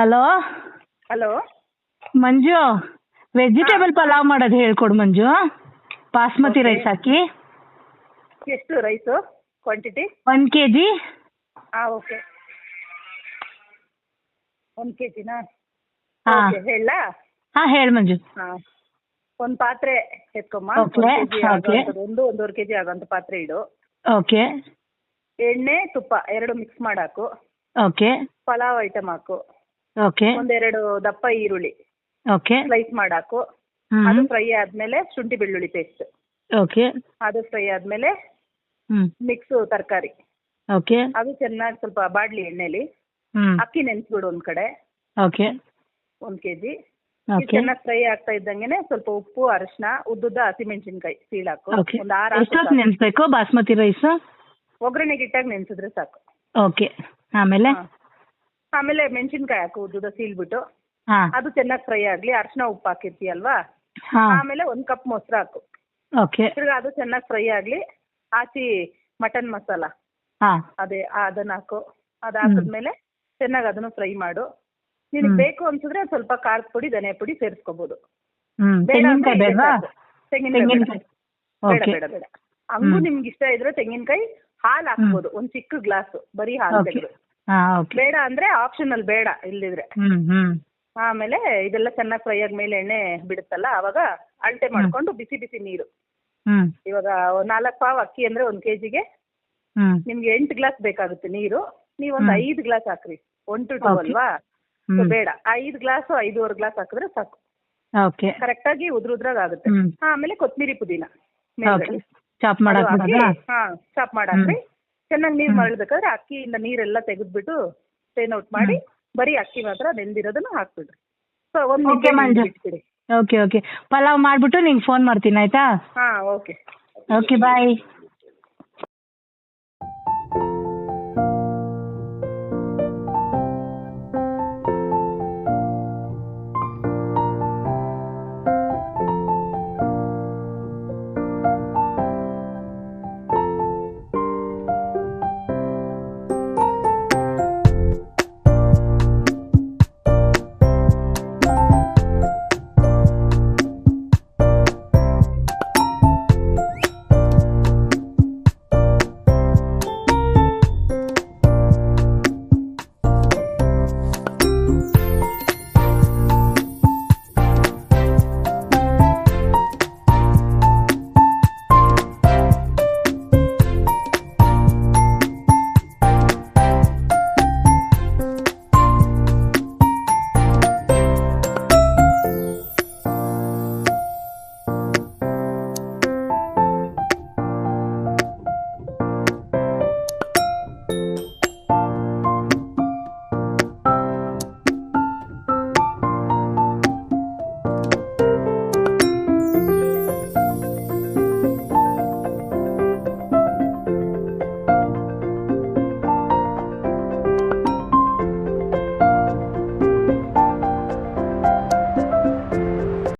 Hello hello ಮಂಜು, vegetable pulao ಮಾಡೋದು ಹೇಳ್ಕೊಡು ಮಂಜು. Basmati Okay. Rice ಹಾಕಿ ಎಷ್ಟು rice quantity? 1 kg. Okay 1 kgನಾ? ಹಾ. ಓಕೆ ಹೇಳಲಾ? ಹಾಂ ಹೇಳು ಮಂಜು. ಹಾಂ, ಒಂದು ಪಾತ್ರೆ ಎತ್ಕೊಮ್ಮ. Okay, 1 kg okay. ಆಗೋಂಥದ್ದು, 1.5 kg ಆಗೋಂಥ ಪಾತ್ರೆ ಇಡು. ಓಕೆ ಎಣ್ಣೆ ತುಪ್ಪ 2 ಮಿಕ್ಸ್ ಮಾಡಾಕು. ಓಕೆ ಪಲಾವ್ ಐಟಮ್ ಹಾಕು. ಓಕೆ ಒಂದೆರಡು ದಪ್ಪ ಈರುಳ್ಳಿ ಓಕೆ ಸ್ಲೈಸ್ ಮಾಡಾಕು. ಅದು ಫ್ರೈ ಆದಮೇಲೆ ಶುಂಠಿ ಬೆಳ್ಳುಳ್ಳಿ ಪೇಸ್ಟ್, ಓಕೆ ಅದು ಫ್ರೈ ಆದಮೇಲೆ ಮಿಕ್ಸು ತರಕಾರಿ, ಓಕೆ ಅದು ಚೆನ್ನಾಗಿ ಸ್ವಲ್ಪ ಬಾಡ್ಲಿ ಎಣ್ಣೆಲಿ. ಅಕ್ಕಿ ನೆನೆಸ್ಬಿಡು ಒಂದು ಕಡೆ, ಓಕೆ 1 kg. ಓಕೆ ಚೆನ್ನಾಗಿ ಫ್ರೈ ಆಗ್ತಾ ಇದ್ದಂಗೆನೆ ಸ್ವಲ್ಪ ಉಪ್ಪು, ಅರಿಶಿನ, ಉದ್ದುದ್ದ ಹಸಿಮೆಣಸಿನ್ಕಾಯಿ ಸೀಳಾಕು. ಓಕೆ. ಒಂದು 6 ಎಷ್ಟೊತ್ತು ನೆನೆಸ್ಬೇಕು ಬಾಸ್ಮತಿ ರೈಸ್? ಒಗ್ಗರಣೆಗೆ ಇಟ್ಟಾಗ ನೆನೆಸಿದ್ರೆ ಸಾಕು. ಓಕೆ. ಆಮೇಲೆ ಹಾ. ಆಮೇಲೆ ಮೆಣಸಿನ್ಕಾಯಿ ಹಾಕು, ಉದ್ದುದ ಸೀಳ್ಬಿಟ್ಟು. ಹಾಂ ಅದು ಚೆನ್ನಾಗಿ ಫ್ರೈ ಆಗಲಿ. ಅರಿಶಿನ ಉಪ್ಪು ಹಾಕಿರ್ತೀಯಲ್ವಾ, ಹಾಂ ಆಮೇಲೆ 1 ಕಪ್ ಮೊಸರು ಹಾಕು. ಓಕೆ. ತಿರ್ಗಾ ಅದು ಚೆನ್ನಾಗಿ ಫ್ರೈ ಆಗಲಿ. ಹಾಕಿ ಮಟನ್ ಮಸಾಲ ಹಾಂ ಅದೇ ಅದನ್ನ ಹಾಕು. ಅದು ಹಾಕಿದ್ಮೇಲೆ ಚೆನ್ನಾಗಿ ಅದನ್ನು ಫ್ರೈ ಮಾಡು. ನಿನಗೆ ಬೇಕು ಅನ್ಸಿದ್ರೆ ಸ್ವಲ್ಪ ಖಾರದ ಪುಡಿ, ಧನಿಯಾ ಪುಡಿ ಸೇರಿಸ್ಕೋಬಹುದು. ತೆಂಗಿನಕಾಯಿ ಬೇಡವಾ? ತೆಂಗಿನಕಾಯಿ ತೆಂಗಿನಕಾಯಿ ಬೇಡ ಓಕೆ. ಬೇಡ ಬೇಡ. ಹಂಗೂ ನಿಮ್ಗೆ ಇಷ್ಟ ಇದ್ರೆ ತೆಂಗಿನಕಾಯಿ ಹಾಲು ಹಾಕ್ಬೋದು, ಒಂದು ಚಿಕ್ಕ ಗ್ಲಾಸ್ ಬರೀ ಹಾಲು ಓಕೆ. ತೆಗೆದು. ಹಾಂ ಓಕೆ. ಬೇಡ ಅಂದ್ರೆ ಆಪ್ಷನಲ್, ಬೇಡ ಇಲ್ದಿದ್ರೆ. ಆಮೇಲೆ ಇದೆಲ್ಲ ಚೆನ್ನಾಗಿ ಫ್ರೈ ಆದ್ಮೇಲೆ ಎಣ್ಣೆ ಬಿಡುತ್ತಲ್ಲ, ಅವಾಗ ಅಳತೆ ಮಾಡ್ಕೊಂಡು ಬಿಸಿ ಬಿಸಿ ನೀರು. ಇವಾಗ 4 ಪಾವ್ ಅಕ್ಕಿ ಅಂದ್ರೆ 1 kgಗೆ ನಿಮ್ಗೆ 8 ಗ್ಲಾಸ್ ಬೇಕಾಗುತ್ತೆ ನೀರು. ನೀವೊಂದು 5 ಗ್ಲಾಸ್ ಹಾಕ್ರಿ. 1 to 2 Okay. ಅಲ್ವಾ? So ಬೇಡ, 5 ಗ್ಲಾಸ್ 5.25 ಗ್ಲಾಸ್ ಹಾಕಿದ್ರೆ ಸಾಕು. ಓಕೆ. ಕರೆಕ್ಟಾಗಿ ಉದ್ರುದ್ರಾಗ ಆಗುತ್ತೆ. ಆಮೇಲೆ ಕೊತ್ತಂಬರಿ ಪುದೀನ ಓಕೆ. ಚಾಪ್ ಮಾಡಾಕ್ಬಿಡೋದಾ? ಚಾಪ್ ಮಾಡಾಕ್ರಿ. ಚೆನ್ನಾಗಿ ನೀರು ಮರಳ್ಬೇಕಾದ್ರೆ ಅಕ್ಕಿಯಿಂದ ನೀರೆಲ್ಲ ತೆಗೆದ್ಬಿಟ್ಟು ಸ್ಟ್ರೈನ್ ಔಟ್ ಮಾಡಿ ಬರೀ ಅಕ್ಕಿ ಮಾತ್ರ ನೆಂದಿರೋದನ್ನ ಹಾಕ್ಬಿಡ್ರಿ. ಸೊ 1 Okay, ಮಂಜು. ನಿಮಿಷ ಬಿಟ್ಬಿಡಿ. Okay okay. ಪಲಾವ್ ಮಾಡ್ಬಿಟ್ಟು ನಿಂಗೆ ಫೋನ್ ಮಾಡ್ತೀನಿ ಆಯ್ತಾ? ಹಾಂ ಓಕೆ. Okay bye.